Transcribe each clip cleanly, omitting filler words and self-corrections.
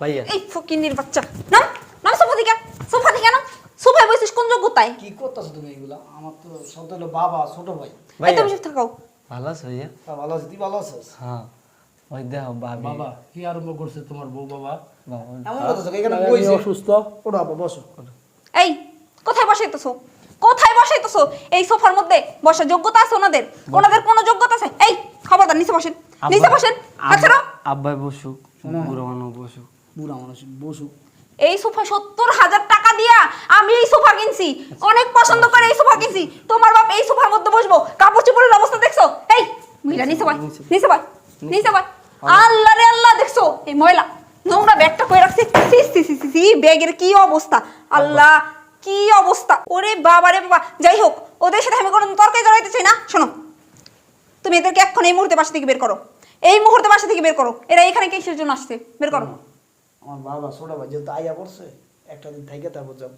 ভাইয়া এই ফকিন্নির বাচ্চা নাম নাম সোফা থেকে নাম সোফায় বসিস কোন যোগ্যতায়? কি করতেছো তুমি এগুলা? আমার তো সব হলো বাবা ছোট ভাই। এই তুমি চুপ থাকো। ভালো আছো ভাইয়া? ভালো আছি, তুই ভালো আছিস? হ্যাঁ ওই দেখো ভাবি বাবা কি আরম্ভ করছে তোমার বউ বাবা? বাবা এমন করতেছো এখানে আমি বইছি। অসুস্থ। ওঠো আপা বসো। এই কোথায় বসাইতেছো? কোথায় বসাইতেছো? এই সোফার মধ্যে বসার যোগ্যতা আছে ওনাদের? ওনাদের কোনো যোগ্যতা আছে? এই খবরদার নিচে বসেন, নিচে বসেন। আচ্ছা আব্বাই বসুক, বুড়ো মানুষ বসুক। বুড়া মানুষ বসু। এই সোফা 70,000 টাকা দিয়া আমি এই সোফা কিনছি, অনেক পছন্দ করে এই সোফা কিনছি। তোমার বাপ এই সোফার মধ্যে বসবো? কাপড় চোপড়ের অবস্থা দেখছো? এই মহিলা নিচে বয়, নিচে বয়, নিচে বয়। আল্লাহ রে আল্লাহ, দেখছো এই মহিলা নোংরা ব্যাগটা কই রাখছে? সি সি সি সি, ব্যাগের কি অবস্থা! আল্লাহ কি অবস্থা! ওরে বাবা রে বাবা। যাই হোক, ওদের সাথে আমি কোনো তর্কে জড়াইতে চাই না। শোনো, তুমি এদেরকে এখন এই মুহূর্তে বাসা থেকে বের করো, এই মুহূর্তে বাসা থেকে বের করো। এরা এখানে কিসের জন্য আসছে? বের করো। আমার বাবা ছোট ভাই যেহেতু আইয়া পড়ছে, একটা দিন থেকে তারপর যাও।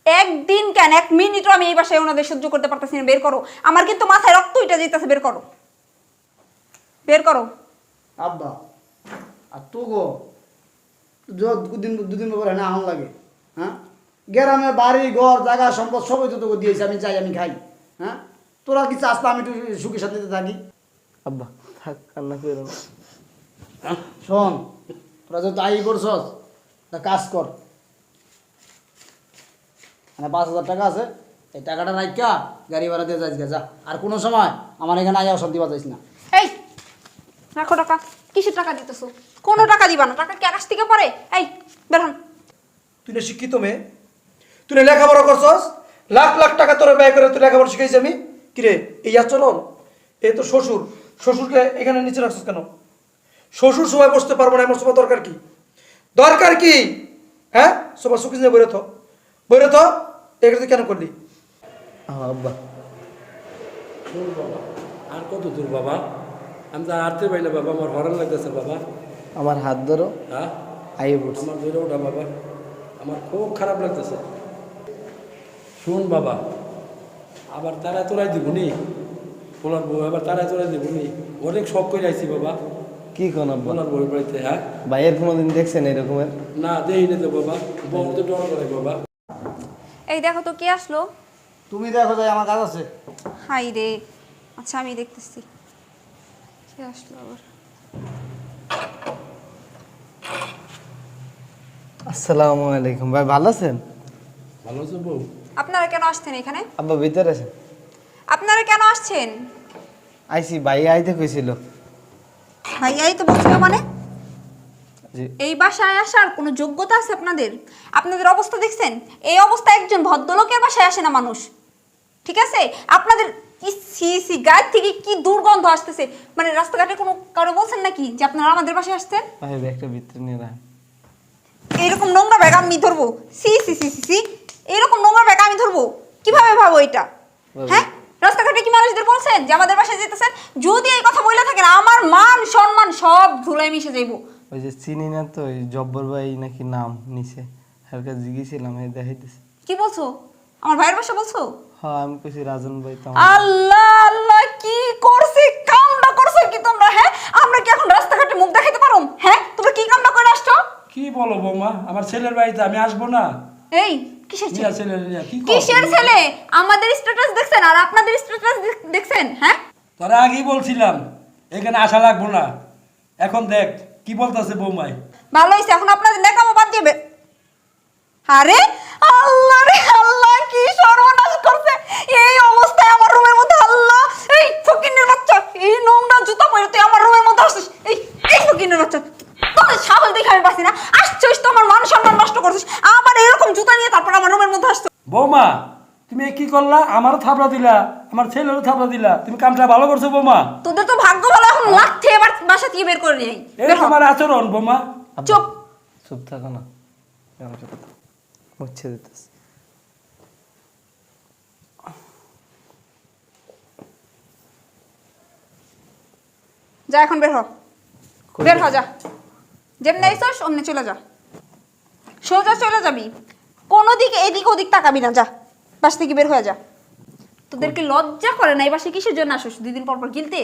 একদিন কেন, 1 মিনিটও আমি এই বাসায় ওনাদের সহ্য করতে পারতেছি না। বের করো, আমার কিন্তু মাথায় রক্ত উঠে যেতেছে। বের করো, বের করো। আব্বা আর তো গো দুদিন পরে না আহন লাগে। হ্যাঁ, গ্রামে বাড়ি ঘর জায়গা সম্পদ সবই তো তোকে দিয়েছি, আমি চাই আমি খাই। হ্যাঁ, তোরা কি চাস না আমি একটু সুখে শান্তিতে থাকি? আব্বা থাক, কান্না করো না। শোন, তোরা যেহেতু আই করছস তা কাজ কর। মানে 5,000 টাকা আছে, এই টাকাটা রাখা গাড়ি ভাড়া দিয়ে যাইস যা। আর কোনো সময় আমার এখানে আইয়া অশান্তি বাজাইস না। এই রাখো টাকা। কিসের টাকা দিতেছো? কোনো টাকা দিবা না। টাকা কি আকাশ থেকে পড়ে? এই বের হন। তুই না শিক্ষিত মেয়ে, তুই না লেখাপড়া করছস, লাখ লাখ টাকা তোর ব্যয় করে তুই লেখাপড়া শিখাইছি আমি। কিরে এই আচরণ? এ তো শ্বশুর, শ্বশুরকে এখানে নিচে রাখছিস কেন? শ্বশুর সবাই বসতে পারবো না, এমন সবার দরকার কি? দরকার কি? হ্যাঁ, সবার সুখী নিয়ে বইরে তো এগুলো তুই কেন করলি? আব্বা শোন বাবা, আর কত দূর বাবা? আমি তো হাঁটতে পারি না বাবা, আমার হরান লাগতেছে বাবা। আমার হাত ধরো, হ্যাঁ, আইয়ে পড়ছি। আমার ধরে ওঠা বাবা, আমার খুব খারাপ লাগতেছে। শোন বাবা, আবার তারা তোরাই দিবনি, ওনার বউ আবার তারা তোরাই দিবনি। অনেক শখ করে আইছি বাবা কি কোন আব্বা? ওনার বউয়ের বাড়িতে। হ্যাঁ, ভাইয়ের কোনোদিন দেখছেন এরকমের? না দেই না তো বাবা, বউ তো ডর করে বাবা। এই দেখো তো কে আসলো। তুমি দেখো যাই, আমার কাজ আছে। হাই রে, আচ্ছা আমি দেখতেছি কে আসলো আবার। আসসালামু আলাইকুম ভাই, ভালো আছেন? ভালো আছে বউ? আপনারা কেন আসছেন এখানে? আব্বা ভিতরে আছেন? আপনারা কেন আসছেন? আইসি ভাই আইতে কইছিল। ভাইয়াই তো বলছিল মানে? জি এই বাসায় আসার কোনো যোগ্যতা আছে আপনাদের? আপনাদের অবস্থা দেখছেন? এই অবস্থা একজন ভদ্রলোকের বাসায় আসে না মানুষ, ঠিক আছে? আপনাদের কি সি সি গায়ের থেকে কি দুর্গন্ধ আসতেছে। মানে রাস্তাঘাটে কোনো কারো বলছেন নাকি যে আপনারা আমাদের বাসায় আসছেন? ভাই ব্যাগটা ভিতরে নিয়ে রাখ। এইরকম নোংরা ব্যাগ আমি ধরবো? সি সি সি সি সি, এরকম নোংরা ব্যাগ আমি ধরবো? কিভাবে ভাবো এটা? হ্যাঁ, রাস্তাঘাটে কি মানুষদের বলছেন যে আমাদের বাসায় যেতেছেন? যদি এই কথা বলে থাকেন আমার মান সম্মান সব ধুলায় মিশে যাইবো। ওই যে চিনি না তো, ওই জব্বর ভাই নাকি নাম নিছে, হালকা জিগেছিলাম, এই দেখাইতেছে। কি বলছো? আমার ভাইয়ের বাসা বলছো? হ্যাঁ আমি কইছি রাজন ভাই তো আল্লাহ আল্লাহ, কি করছি কামটা করছো কি তোমরা? হ্যাঁ, আমরা কি এখন রাস্তাঘাটে মুখ দেখাইতে পারো? হ্যাঁ, তোমরা কি কামটা করে আসছো? কি বলো বৌমা, আমার ছেলের বাড়িতে আমি আসবো না? এই কিসের মিয়া ছেলে? ছেলের নিয়ে কি কিসের ছেলে? আমাদের স্ট্যাটাস দেখছেন আর আপনাদের স্ট্যাটাস দেখছেন? হ্যাঁ, তোরা আগেই বলছিলাম এখানে আসা লাগবো না, এখন দেখ কি বলতেছে বৌমাই। ভালো হয়েছে, এখন আপনাদের দেখাবো বাদ দিবে। আরে আল্লাহ রে আল্লাহ, কি সর্বনাশ করছে এই অবস্থায় আমার রুমের মধ্যে। আল্লাহ, এই ফকিনের বাচ্চা, এই নোংরা জুতা পরে তুই আমার রুমের মধ্যে আসছিস? এই এই ফকিনের বাচ্চা, তোদের সাহস দেখে আমি পাচ্ছি না। আসছিস তো আমার মান সম্মান নষ্ট করছিস, আবার এরকম জুতা নিয়ে তারপর আমার রুমের মধ্যে আসছো। বৌমা তুমি কি করলা? আমারও থাপড়া দিলা, আমার ছেলেরও থাপড়া দিলা, তুমি কামটা ভালো করছো বৌমা। তোদের তো ভাগ্য ভালো, এখন লাথি এবার বাসা থেকে বের করে নিয়ে এই তোমার আচরণ বৌমা। চুপ। চুপ থাকো না, মুচ্ছে দিতেছে। যা এখন বের হ, বের হ যা। যেমনি আইসস অমনি চলে যা, সোজা চলে যাবি, কোনো দিকে এদিক ওদিক তাকাবি না। যা, বাস থেকে বের হয়ে যা। তোদেরকে লজ্জা করে না? এই বাসায় কিসের জন্য আসোস? 2 দিন পর পর গিলতে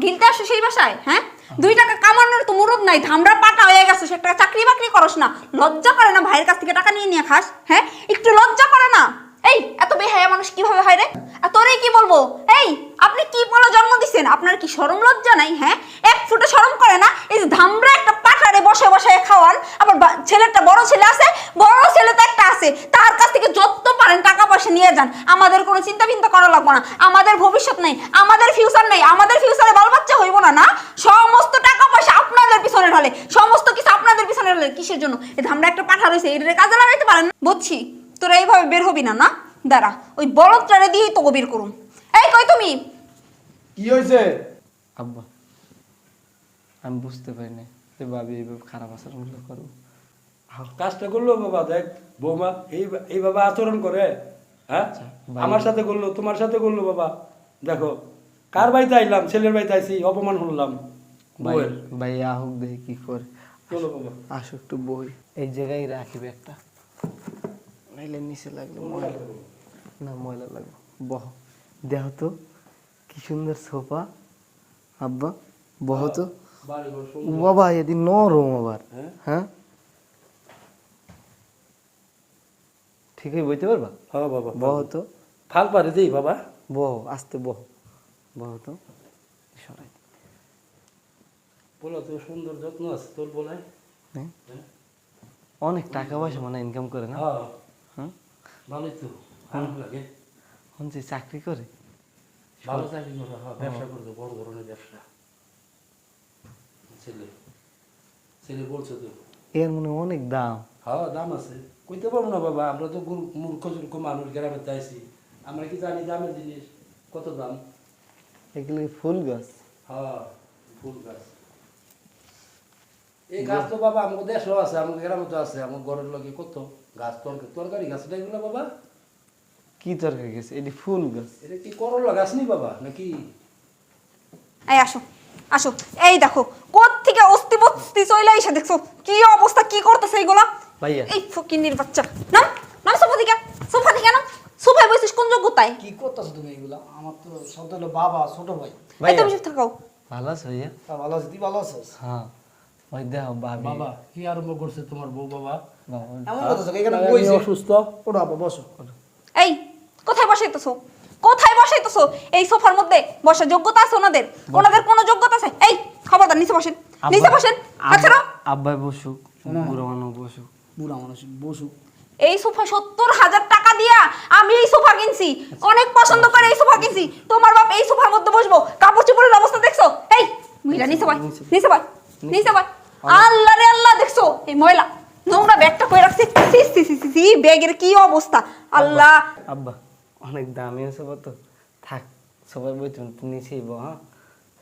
গিলতে আসো সেই বাসায়? হ্যাঁ, 2 টাকা কামানোর তো মুরদ নাই, ধামরা পাটা হয়ে গেছো, একটা চাকরি বাকরি করস না? লজ্জা করে না ভাইয়ের কাছ থেকে টাকা নিয়ে নিয়ে খাস? হ্যাঁ, একটু লজ্জা করে না? এই এত বেহায়া মানুষ কিভাবে হয় রে? আর তোরে কি বলবো? এই আপনি কি বলে জন্ম দিছেন? আপনার কি শরম লজ্জা নাই? হ্যাঁ, এক ফুটে শরম করে না? এই যে ধামরা একটা পাঠারে বসে বসে খাওয়ান, আবার ছেলেটা বড় ছেলে আছে, বড় ছেলে তো একটা আছে, তার কাছ থেকে যত পারেন টাকা পয়সা নিয়ে যান। আমাদের কোনো চিন্তা চিন্তা করা লাগবে না, আমাদের ভবিষ্যৎ নেই, আমাদের ফিউচার নেই, আমাদের ফিউচারে বাল বাচ্চা হইব না। না, সমস্ত টাকা পয়সা আপনাদের পিছনে ঢালে, সমস্ত কিছু আপনাদের পিছনে ঢালে। কিসের জন্য? এই ধামরা একটা পাঠা রয়েছে, এটারে কাজে লাগাইতে পারেন না? বুঝছি, তোরা এইভাবে বের হবি না। না দাঁড়া, ওই বলদটারে দিয়েই তোকে বের করুম। এই কই তুমি? কি হয়েছে? আব্বা আমি বুঝতে পারি না যে ভাবি এইভাবে খারাপ আচরণগুলো করবো। কাজটা করলো বাবা, দেখ বৌমা এইভাবে আচরণ করে। হ্যাঁ, আমার সাথে করলো, তোমার সাথে করলো বাবা। দেখো কার বাড়িতে আইলাম, ছেলের বাড়িতে আইছি, অপমান হলাম ভাই বউয়ের। ভাই আহুক দেখি কি করে। চলো বাবা। আসো একটু বই এই জায়গায় রাখি ব্যাগটা, নাইলে নিচে লাগলো ময়লা। না ময়লা লাগবে, বহ। দেখো তো কি সুন্দর সোফা আব্বা, বহ তো। বাড়িঘর ও বাবা এদিন নরম আবার। হ্যাঁ? হ্যাঁ ঠিকই বইতে পারবা? হ্যাঁ বাবা, বহ তো, ফাল পারে দেই বাবা। বহ আস্তে বহ, বহ তো সরাই। বলো তো সুন্দর যত্ন আছে তোর বলাই। হ্যাঁ? অনেক টাকা পয়সা মানে ইনকাম করে না? হ্যাঁ হ্যাঁ, ভালোই তো, ভালো লাগে। শুনছি চাকরি করে। ভালো চাকরি করে, হ্যাঁ ব্যবসা করতো, বড় ধরনের ব্যবসা। ছেলে ছেলে বলছো তো। এর মনে হয় অনেক দাম। হ্যাঁ দাম আছে, কইতে পারবো না বাবা, আমরা তো মূর্খ জুর্খ মানুষ, গ্রামে চাইছি, আমরা কি জানি দামের জিনিস কত দাম। এগুলো কি ফুল গাছ? হ্যাঁ ফুল গাছ। এই গাছ তো বাবা আমাদের দেশেও আছে, আমাদের গ্রামে তো আছে, আমার ঘরের লগে কত গাছ, তরকারি গাছ এটা এগুলো বাবা। কি তরকারি গাছ? এটি ফুল গাছ। এটা কি করলা গাছ নি বাবা নাকি? এই আসো আসো, এই দেখো কোত্থেকে অস্তি বস্তি চলে এসে দেখছো কি অবস্থা, কি করতেছে এইগুলা। ভাইয়া। এই ফকিন্নির বাচ্চা, নাম নাম সোফা থেকে, সোফা থেকে নাম। সোফায় বসিস কোন যোগ্যতায়? কি করতেছো তুমি এগুলা? আমার তো সব হলো বাবা, ছোট ভাই। এই তুমি চুপ থাকো। ভালো আছো ভাইয়া? তা ভালো আছিস? তুই ভালো আছিস? হ্যাঁ, ওই দেখো ভাবি। বাবা কি আরম্ভ করছে তোমার বউ বাবা? বাবা, এমন করতেছো এখানে আমি বইছে। অসুস্থ। ওটা আপা বসো। এই কোথায় বসাইতেছো, কোথায় বসাইতেছো? এই সোফার মধ্যে বসার যোগ্যতা আছে ওনাদের? ওনাদের কোনো যোগ্যতা আছে? এই খবরদার নিচে বসেন, নিচে বসেন। আচ্ছা আব্বাই বসুক, বুড়ো মানুষ বসুক। বুড়া মানুষ বসু। এই সোফা 70,000 টাকা দিয়া আমি এই সোফা কিনছি, অনেক পছন্দ করে এই সোফা কিনছি। তোমার বাপ এই সোফার মধ্যে বসবো? কাপড় চোপড়ের অবস্থা দেখছো? এই মহিলা নিচে বয়, নিচে বয়, নিচে বয়। আল্লাহ রে আল্লাহ, দেখছো এই ময়লা নোংরা ব্যাগটা কই রাখছি? সি সি সি সি সি, ব্যাগের কি অবস্থা আল্লাহ। আব্বা অনেক দামি সোফা তো, থাক সবাই বইতে নিচেই বহ। হ্যাঁ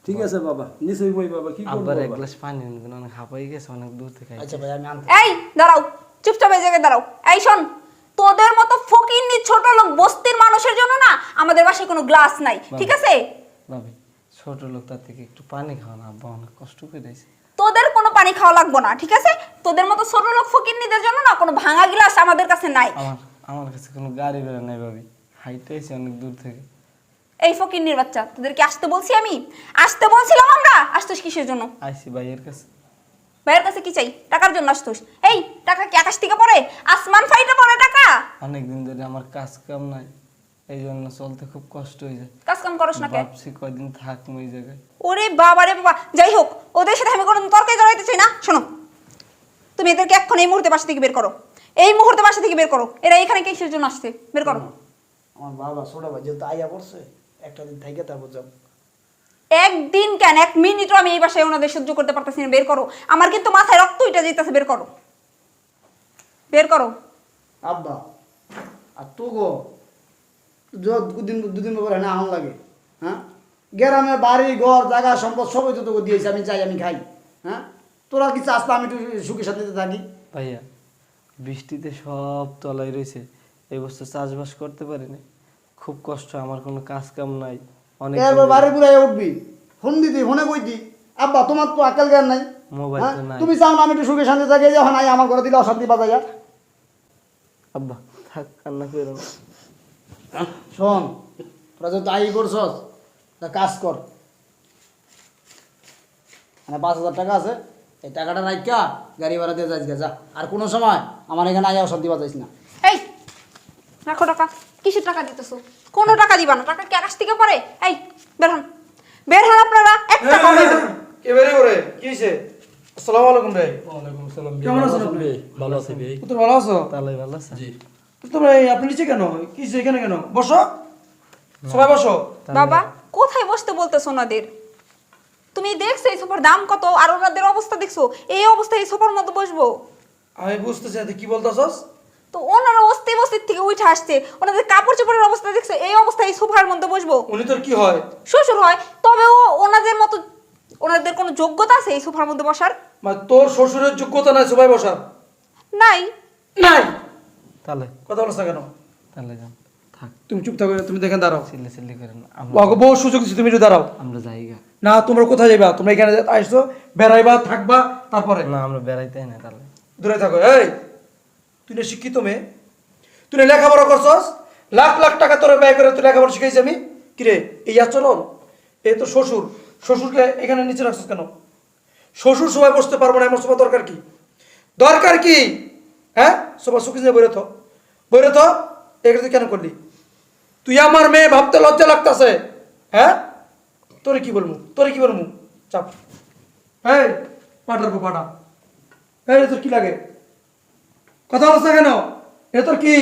ঠিক আছে বাবা, নিশ্চয়ই বই বাবা, কি করবো আব্বার এক বাবা? গ্লাস পানি এনে অনেক হাঁপাই গেছে, অনেক দূর থেকে আচ্ছা ভাই আমি আনতে। এই দাঁড়াও, চুপচাপ এই জায়গায় দাঁড়াও। এই শোন, তোদের মতো ফকিন্নি ছোট লোক বস্তির মানুষের জন্য না আমাদের বাসায় কোনো গ্লাস নাই, ঠিক আছে? ভাবি ছোট লোক, তার থেকে একটু পানি খাওয়া না, আব্বা অনেক কষ্ট করে দিয়েছে। তোদের কোনো পানি খাওয়া লাগবে না, ঠিক আছে? তোদের মতো ছোট লোক ফকিন্নিদের জন্য না কোনো ভাঙা গ্লাস আমাদের কাছে নাই। আমার কাছে কোনো গাড়ি বেড়া নাই ভাবি, হাইটে এসে অনেক দূর থেকে। এই ফকিন্নির বাচ্চা, তোদেরকে আসতে বলছি আমি? আসতে বলছিলাম আমরা? আসতোস কিসের জন্য? আইসি ভাইয়ের কাছে। ভাইয়ের কাছে কি চাই? টাকার জন্য আসতোস? এই টাকা কি আকাশ থেকে পড়ে? আসমান ফাইটে পড়ে টাকা? অনেকদিন ধরে আমার কাজ কাম নাই, এই জন্য চলতে খুব কষ্ট হয়ে যায়। কাজ কাম করস না কে? ভাবছি কয়দিন থাকবো এই জায়গায়। ওরে বাবা রে বাবা, যাই হোক, ওদের সাথে আমি কোনো তর্কে জড়াইতে চাই না। শোনো, তুমি এদেরকে এখন এই মুহূর্তে বাসা থেকে বের করো, এই মুহূর্তে বাসা থেকে বের করো। এরা এখানে কিসের জন্য আসছে? বের করো। আমার বাবা ছোট ভাই যেহেতু আইয়া পড়ছে, একটা দিন থেকে তারপর যাও। একদিন কেন, এক মিনিটও আমি এই বাসায় ওনাদের সহ্য করতে পারতেছি না। বের করো, আমার কিন্তু মাথায় রক্ত উঠে যেতেছে। বের করো, বের করো। আব্বা আর তো গো দুদিন পরে না আহন লাগে। হ্যাঁ, গ্রামে বাড়ি ঘর জায়গা সম্পদ সবই তো তোকে দিয়েছি, আমি চাই আমি খাই। হ্যাঁ, তোরা কি চাস না আমি একটু সুখে শান্তিতে থাকি? ভাইয়া বৃষ্টিতে সব তলায় রয়েছে, এই বছর চাষবাস করতে পারিনি, খুব কষ্ট। আমার কোনো কাজ কাম নাই, অনেক এরপর বাড়ি বুড়াই উঠবি, ফোন দিতি, ফোনে কইতি। আব্বা তোমার তো আকাল জ্ঞান নাই। মোবাইল হ্যাঁ, তো নাই। তুমি চাও না আমি একটু সুখে শান্তি থাকি, যখন নাই আমার ঘরে দিলে অশান্তি বাজাইয়া। আব্বা থাক, কান্না করো না। শোন, তোরা যে তাই করছস, তা কাজ কর। মানে 5,000 টাকা আছে, এই টাকাটা রাখা গাড়ি ভাড়া দিয়ে যাইস যা, আর কোনো সময় আমার এখানে আয়া অশান্তি বাজাইস না। এই রাখো টাকা। কিসের টাকা দিতেছো? কোনো টাকা দিবা না, টাকা কি আকাশ থেকে পড়ে? এই বের হন, বের হন আপনারা, এক টাকা পাইবেন না। কে বেরে করে কি হইছে? আসসালামু আলাইকুম ভাই। ওয়ালাইকুম আসসালাম। কেমন আছেন আপনি? ভালো আছি ভাই। তো ভালো আছো? তাহলে ভালো আছে। জি। তো ভাই আপনি নিচে কেন? কি হইছে এখানে কেন? বসো, সবাই বসো। বাবা কোথায় বসতে বলতেছো ওনাদের? তুমি দেখছো এই সোফার দাম কত, আর ওনাদের অবস্থা দেখছো? এই অবস্থায় এই সোফার মধ্যে বসবো? আমি বুঝতেছি না তুই কি বলতাছস। তো ওনারা অস্তি বস্তির থেকে উঠে আসছে, ওনাদের কাপড় চোপড়ের অবস্থা দেখছো? এই অবস্থায় এই সোফার মধ্যে বসবো? উনি তোর কি হয়? শ্বশুর হয়, তবেও ওনাদের মতো ওনাদের কোনো যোগ্যতা আছে এই সোফার মধ্যে বসার? মানে তোর শ্বশুরের যোগ্যতা নাই সবাই বসার? নাই। নাই। তাহলে কথা বলছ না কেন? তাহলে যান, থাক, তুমি চুপ থাকো, তুমি দেখেন দাঁড়াও। চিল্লি চিল্লি করেন না। ওকে বহু সুযোগ দিচ্ছি, তুমি একটু দাঁড়াও। আমরা যাইগা। না তোমরা কোথায় যাইবা? তোমরা এখানে আসছো বেড়াইবা, থাকবা, তারপরে না আমরা বেড়াইতে না। তাহলে দূরে থাকো। এই তুই না শিক্ষিত মেয়ে, তুই না লেখাপড়া করছস, লাখ লাখ টাকা তোর ব্যয় করে তুই লেখাপড়া শিখাইছি আমি। কিরে এই আচরণ? এই তো শ্বশুর, শ্বশুরকে এখানে নিচে রাখছস কেন? শ্বশুর সবাই বসতে পারবো না, এমন সবার দরকার কি? দরকার কি? হ্যাঁ সবার সুখী নিয়ে বইরে তো এগুলো তুই কেন করলি? তুই আমার মেয়ে ভাবতে লজ্জা লাগতেছে। হ্যাঁ তোরে কি বলবো, চাপ। এই পাঠাবো পাঠা। এই তোর কি লাগে? কথা বলছ না কেন? এ তোর কি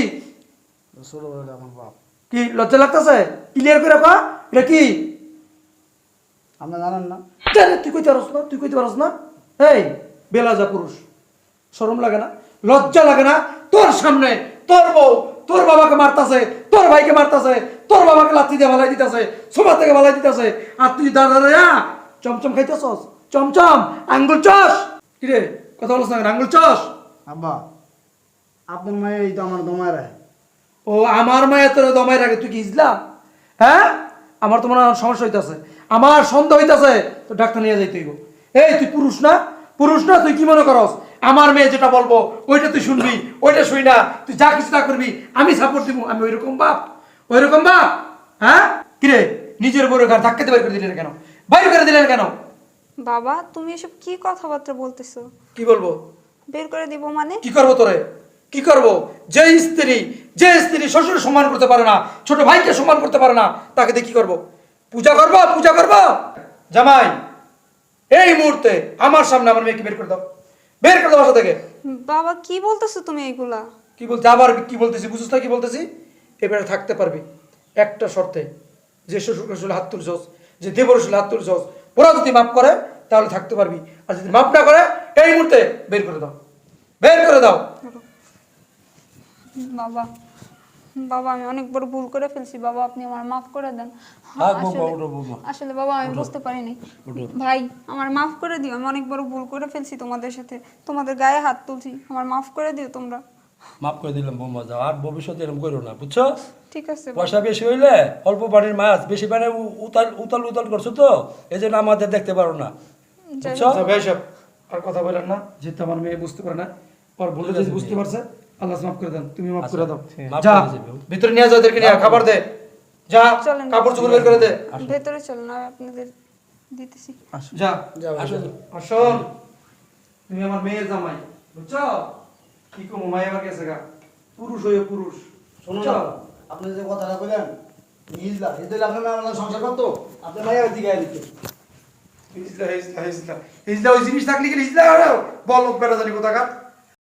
ছোট বড় আমার বাপ। কি লজ্জা লাগতেছে? ক্লিয়ার করে রাখা, এটা কি? আপনি জানেন না? জানে তুই কইতে পারস না? এই বেলা যা পুরুষ, শরম লাগে না, লজ্জা লাগে না? তোর সামনে তোর বউ তোর বাবাকে মারতাছে, তোর ভাইকে মারতাছে, তোর বাবাকে লাথি দিয়ে ভালাই দিতেছে, সোফা থেকে ভালাই দিতেছে, আর তুই দাঁড়া চমচম খাইতেছস, চমচম আঙ্গুল চস। কিরে কথা বলছ না কেন? আঙ্গুল চস। আব্বা আপনার মায়ের এই তো আমার দমায় রাখে। ও আমার মায়ের তোর দমাই রাখে, তুই কি ইসলাম? হ্যাঁ আমার তো মনে হয় সমস্যা হইতাছে, আমার সন্দেহ হইতাছে, তো ডাক্তার নিয়ে যাইতে হইব। এই তুই পুরুষ না? তুই কি মনে করস আমার মেয়ে যেটা বলবো ওইটা তুই শুনবি, ওইটা শুই না, তুই যা কিছু তা করবি আমি সাপোর্ট দিব? আমি ওইরকম বাপ? হ্যাঁ কিরে নিজের বড় ঘর ধাক্কাতে বাইর করে দিলেন কেন? কেন? বাবা তুমি এসব কি কথাবার্তা বলতেছো? কি বলবো? বের করে দিব মানে? কি করবো তোরে? কি করবো? যে স্ত্রী শ্বশুর সম্মান করতে পারে না, ছোট ভাইকে সম্মান করতে পারে না, তাকে দিয়ে কি করবো? পূজা করবো? জামাই এই মুহূর্তে আমার সামনে আমার মেয়েকে বের করে দাও বাসা থেকে। বাবা কি বলতেছো তুমি এগুলা? কি বলতে আবার কি বলতেছি? বুঝছিস না কি বলতেছি? এবারে থাকতে পারবি একটা শর্তে, যে শ্বশুর হাত তুলছস, যে দেবর হাত তুলছস, ওরা যদি মাফ করে তাহলে থাকতে পারবি, আর যদি মাফ না করে এই মুহূর্তে বের করে দাও। বাবা বাবা আমি অনেক বড় ভুল করে ফেলছি বাবা, আপনি আমার মাফ করে দেন। আসলে বাবা আমি বুঝতে পারিনি। ভাই আমার মাফ করে দিও, আমি অনেক বড় ভুল করে ফেলছি তোমাদের সাথে, তোমাদের গায়ে হাত তুলছি, আমার মাফ করে দিও তোমরা। মাফ করে দিলাম বৌমা, যাও আর ভবিষ্যতে এরকম করো না, বুঝছো? ঠিক আছে পয়সা বেশি হইলে অল্প পানির মাছ, বেশি পানি উতাল করছো তো এই জন্য আমাদের দেখতে পারো না, বুঝছো? আচ্ছা ভাই সাহেব আর কথা বলেন না, যেহেতু আমার মেয়ে বুঝতে পারে না, ওর ভুলে যদি বুঝতে পারছে আল্লাহ মাফ করে দেন, তুমি মাফ করে দাও। মাফ যা করে দিবে। ভিতরে নিয়ে যাও, ওদেরকে নিয়ে খাবার দে, যা চলেন। কাপড় চোপড় বের করে দে, ভেতরে চলো না, আপনাদের দিতেছি। যা আসুন। আসুন। তুমি আমার মেয়ের জামাই, বুঝছো? কি কম মাই আমার কাছে গা পুরুষ হয়ে পুরুষ। শুনুন না, আপনি যে কথাটা বললেন হিজলা আপনার মেয়ে আমাদের সংসার করতো, আপনার মায়ের দিকে দিতে হিজলা ওই জিনিস থাকলে কি হিজলা বল বেড়া জানি কোথাকার।